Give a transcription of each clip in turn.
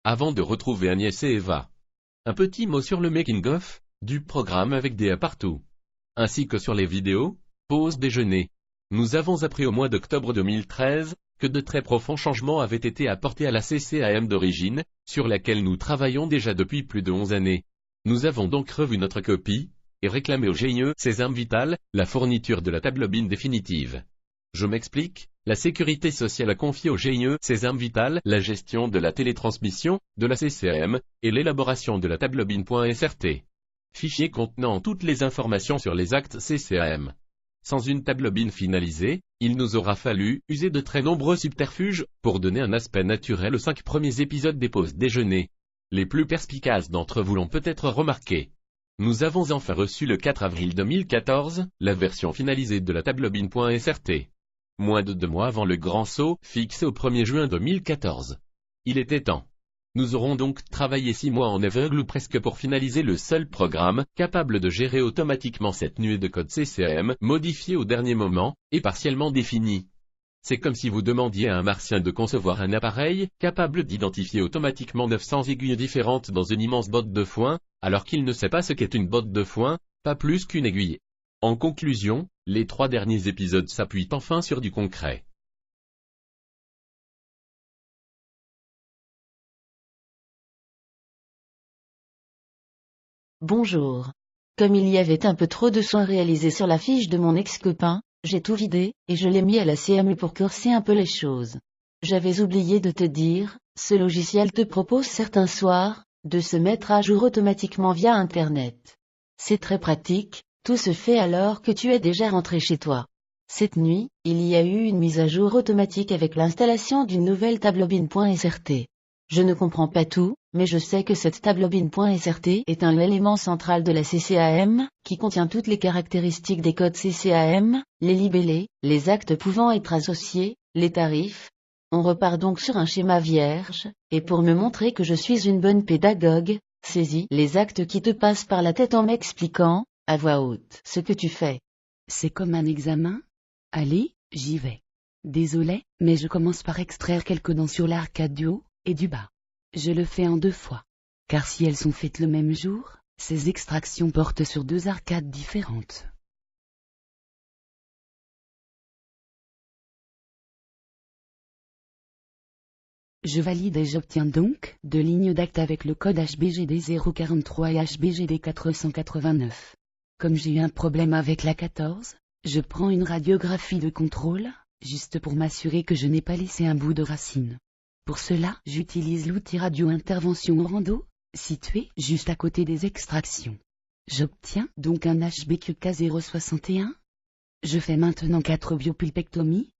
Avant de retrouver Agnès et Eva. Un petit mot sur le making-of du programme avec des A partout. Ainsi que sur les vidéos, pause déjeuner. Nous avons appris au mois d'octobre 2013 que de très profonds changements avaient été apportés à la CCAM d'origine, sur laquelle nous travaillons déjà depuis plus de 11 années. Nous avons donc revu notre copie, et réclamé au GIE Sésame Vital, la fourniture de la table-BIN définitive. Je m'explique, la Sécurité sociale a confié au GIE Sésame Vital la gestion de la télétransmission, de la CCAM, et l'élaboration de la table-BIN.SRT. Fichier contenant toutes les informations sur les actes CCAM. Sans une table-BIN finalisée, il nous aura fallu user de très nombreux subterfuges pour donner un aspect naturel aux 5 premiers épisodes des pauses déjeuner. Les plus perspicaces d'entre vous l'ont peut-être remarqué. Nous avons enfin reçu le 4 avril 2014, la version finalisée de la table-BIN.SRT. Moins de 2 mois avant le grand saut, fixé au 1er juin 2014. Il était temps. Nous aurons donc travaillé 6 mois en aveugle ou presque pour finaliser le seul programme, capable de gérer automatiquement cette nuée de code CCAM, modifié au dernier moment, et partiellement défini. C'est comme si vous demandiez à un martien de concevoir un appareil, capable d'identifier automatiquement 900 aiguilles différentes dans une immense botte de foin, alors qu'il ne sait pas ce qu'est une botte de foin, pas plus qu'une aiguille. En conclusion, les 3 derniers épisodes s'appuient enfin sur du concret. Bonjour. Comme il y avait un peu trop de soins réalisés sur la fiche de mon ex-copain, j'ai tout vidé, et je l'ai mis à la CMU pour corser un peu les choses. J'avais oublié de te dire, ce logiciel te propose certains soirs, de se mettre à jour automatiquement via Internet. C'est très pratique, tout se fait alors que tu es déjà rentré chez toi. Cette nuit, il y a eu une mise à jour automatique avec l'installation d'une nouvelle table-BIN.SRT. Je ne comprends pas tout, mais je sais que cette table-BIN.SRT est un élément central de la CCAM, qui contient toutes les caractéristiques des codes CCAM, les libellés, les actes pouvant être associés, les tarifs. On repart donc sur un schéma vierge, et pour me montrer que je suis une bonne pédagogue, saisis les actes qui te passent par la tête en m'expliquant, à voix haute, ce que tu fais. C'est comme un examen? Allez, j'y vais. Désolé, mais je commence par extraire quelques dents sur l'arcade du haut et du bas. Je le fais en 2 fois. Car si elles sont faites le même jour, ces extractions portent sur 2 arcades différentes. Je valide et j'obtiens donc 2 lignes d'acte avec le code HBGD 043 et HBGD 489. Comme j'ai eu un problème avec la 14, je prends une radiographie de contrôle, juste pour m'assurer que je n'ai pas laissé un bout de racine. Pour cela, j'utilise l'outil Radio Intervention Orando, situé juste à côté des extractions. J'obtiens donc un HBQK 061. Je fais maintenant 4 biopulpectomies.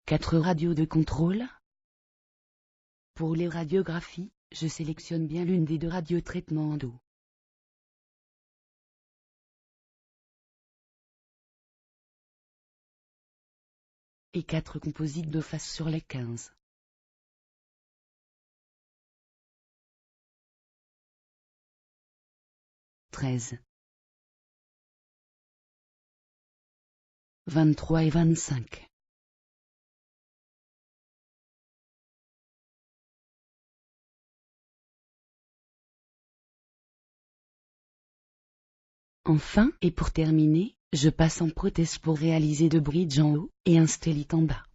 Quatre radios de contrôle. Pour les radiographies, je sélectionne bien l'une des 2 radiotraitements en dos. Et 4 composites de face sur les 15. « 13, 23 et 25. Enfin, et pour terminer, je passe en prothèse pour réaliser 2 bridges en haut et un stellite en bas.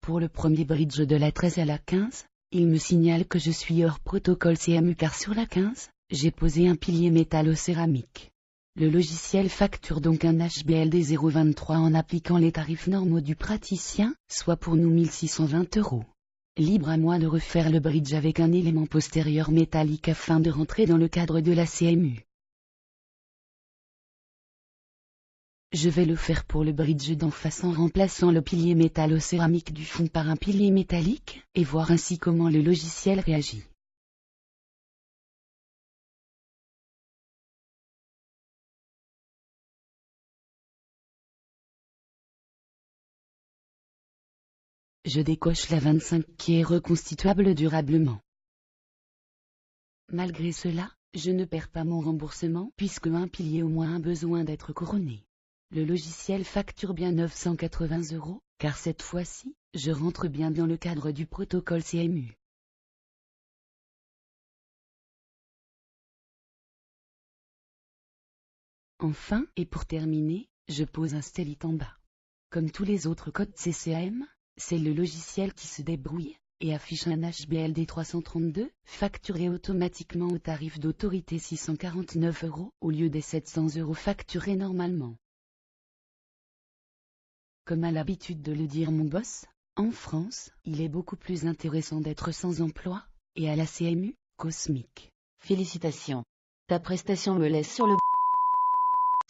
Pour le premier bridge de la 13 à la 15, il me signale que je suis hors protocole CMU car sur la 15, j'ai posé un pilier métallo-céramique. Le logiciel facture donc un HBLD 023 en appliquant les tarifs normaux du praticien, soit pour nous 1620 €. Libre à moi de refaire le bridge avec un élément postérieur métallique afin de rentrer dans le cadre de la CMU. Je vais le faire pour le bridge d'en face en remplaçant le pilier métallo-céramique du fond par un pilier métallique, et voir ainsi comment le logiciel réagit. je décoche la 25 qui est reconstituable durablement. Malgré cela, je ne perds pas mon remboursement puisque un pilier au moins a besoin d'être couronné. Le logiciel facture bien 980 €, car cette fois-ci, je rentre bien dans le cadre du protocole CMU. Enfin, et pour terminer, je pose un stellite en bas. Comme tous les autres codes CCM, c'est le logiciel qui se débrouille et affiche un HBLD 332, facturé automatiquement au tarif d'autorité 649 € au lieu des 700 € facturés normalement. Comme a l'habitude de le dire mon boss, en France, il est beaucoup plus intéressant d'être sans emploi, et à la CMU, cosmique. Félicitations. Ta prestation me laisse sur le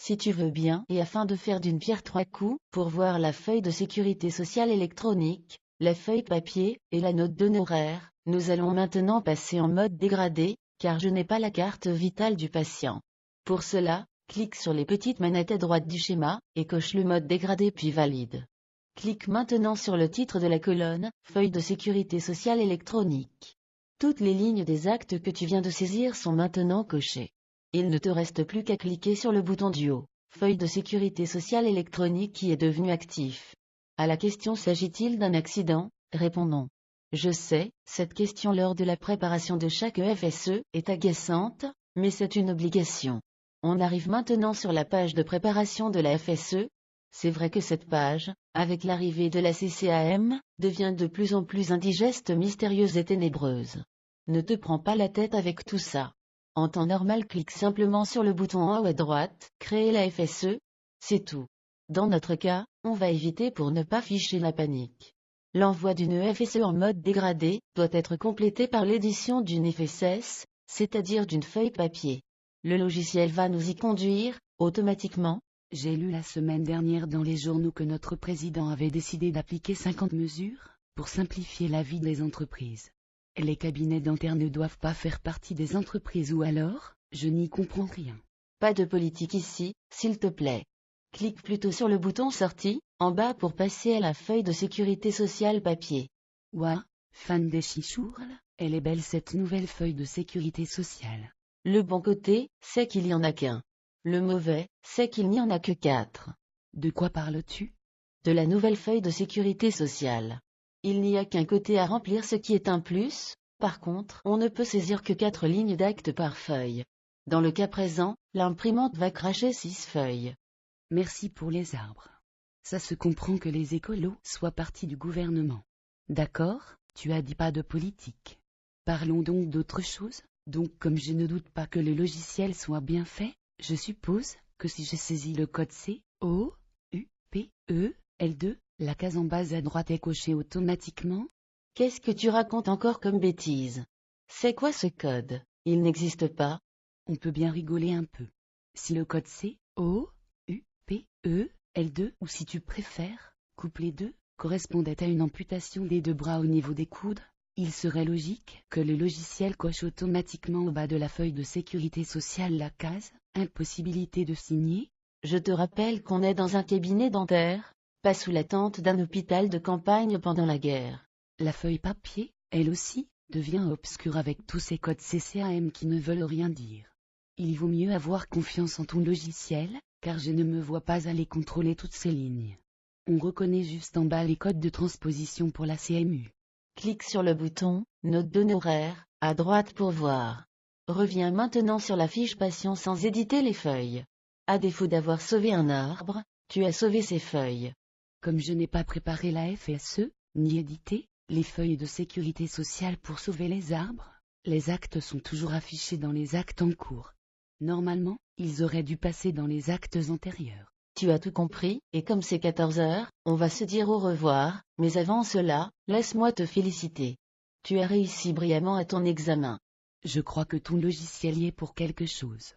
si tu veux bien, et afin de faire d'une pierre trois coups, pour voir la feuille de sécurité sociale électronique, la feuille papier, et la note d'honoraires, nous allons maintenant passer en mode dégradé, car je n'ai pas la carte vitale du patient. Pour cela, clique sur les petites manettes à droite du schéma, et coche le mode dégradé puis valide. Clique maintenant sur le titre de la colonne, feuille de sécurité sociale électronique. Toutes les lignes des actes que tu viens de saisir sont maintenant cochées. Il ne te reste plus qu'à cliquer sur le bouton du haut, feuille de sécurité sociale électronique qui est devenu actif. À la question s'agit-il d'un accident? Répondons. Je sais, cette question lors de la préparation de chaque FSE est agaçante, mais c'est une obligation. On arrive maintenant sur la page de préparation de la FSE. C'est vrai que cette page, avec l'arrivée de la CCAM, devient de plus en plus indigeste, mystérieuse et ténébreuse. Ne te prends pas la tête avec tout ça. En temps normal, clique simplement sur le bouton en haut à droite, créer la FSE, c'est tout. Dans notre cas, on va éviter pour ne pas ficher la panique. L'envoi d'une FSE en mode dégradé doit être complété par l'édition d'une FSS, c'est-à-dire d'une feuille papier. Le logiciel va nous y conduire, automatiquement. J'ai lu la semaine dernière dans les journaux que notre président avait décidé d'appliquer 50 mesures, pour simplifier la vie des entreprises. Les cabinets dentaires ne doivent pas faire partie des entreprises ou alors, je n'y comprends rien. Pas de politique ici, s'il te plaît. Clique plutôt sur le bouton sortie, en bas pour passer à la feuille de sécurité sociale papier. Ouah, fan des chichourles, elle est belle cette nouvelle feuille de sécurité sociale. Le bon côté, c'est qu'il y en a qu'un. Le mauvais, c'est qu'il n'y en a que 4. De quoi parles-tu? De la nouvelle feuille de sécurité sociale. Il n'y a qu'un côté à remplir, ce qui est un plus. Par contre, on ne peut saisir que 4 lignes d'acte par feuille. Dans le cas présent, l'imprimante va cracher 6 feuilles. Merci pour les arbres. Ça se comprend que les écolos soient partis du gouvernement. D'accord, tu as dit pas de politique. Parlons donc d'autre chose. Donc comme je ne doute pas que le logiciel soit bien fait, je suppose que si je saisis le code C, O, U, P, E, L2, la case en bas à droite est cochée automatiquement. Qu'est-ce que tu racontes encore comme bêtise? C'est quoi ce code? Il n'existe pas. On peut bien rigoler un peu. Si le code C, O, U, P, E, L2, ou si tu préfères, couplet 2, correspondait à une amputation des 2 bras au niveau des coudes, il serait logique que le logiciel coche automatiquement au bas de la feuille de sécurité sociale la case « Impossibilité de signer ». Je te rappelle qu'on est dans un cabinet dentaire, pas sous la tente d'un hôpital de campagne pendant la guerre. La feuille papier, elle aussi, devient obscure avec tous ces codes CCAM qui ne veulent rien dire. Il vaut mieux avoir confiance en ton logiciel, car je ne me vois pas aller contrôler toutes ces lignes. On reconnaît juste en bas les codes de transposition pour la CMU. Clique sur le bouton « Note d'honoraires » à droite pour voir. Reviens maintenant sur la fiche patient sans éditer les feuilles. À défaut d'avoir sauvé un arbre, tu as sauvé ses feuilles. Comme je n'ai pas préparé la FSE, ni édité les feuilles de sécurité sociale pour sauver les arbres, les actes sont toujours affichés dans les actes en cours. Normalement, ils auraient dû passer dans les actes antérieurs. Tu as tout compris, et comme c'est 14 heures, on va se dire au revoir, mais avant cela, laisse-moi te féliciter. Tu as réussi brillamment à ton examen. Je crois que ton logiciel y est pour quelque chose.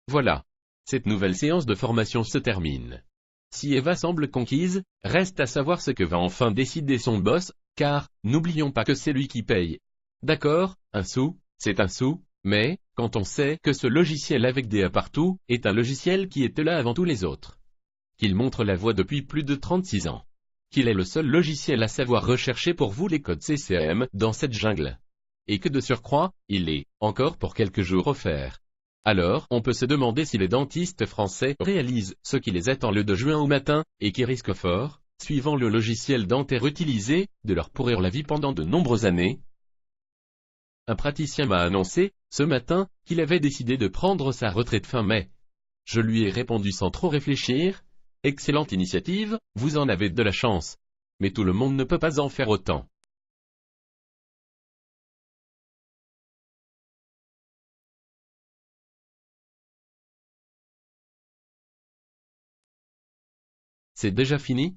Voilà. Cette nouvelle séance de formation se termine. Si Eva semble conquise, reste à savoir ce que va enfin décider son boss, Car, n'oublions pas que c'est lui qui paye. D'accord, un sou, c'est un sou, mais, quand on sait que ce logiciel avec DA partout, est un logiciel qui était là avant tous les autres. Qu'il montre la voie depuis plus de 36 ans. Qu'il est le seul logiciel à savoir rechercher pour vous les codes CCM dans cette jungle. Et que de surcroît, il est, encore pour quelques jours offert. Alors, on peut se demander si les dentistes français réalisent ce qui les attend le 2 juin au matin, et qui risque fort, suivant le logiciel dentaire utilisé, de leur pourrir la vie pendant de nombreuses années. Un praticien m'a annoncé, ce matin, qu'il avait décidé de prendre sa retraite fin mai. Je lui ai répondu sans trop réfléchir, « Excellente initiative, vous en avez de la chance. Mais tout le monde ne peut pas en faire autant. » C'est déjà fini ?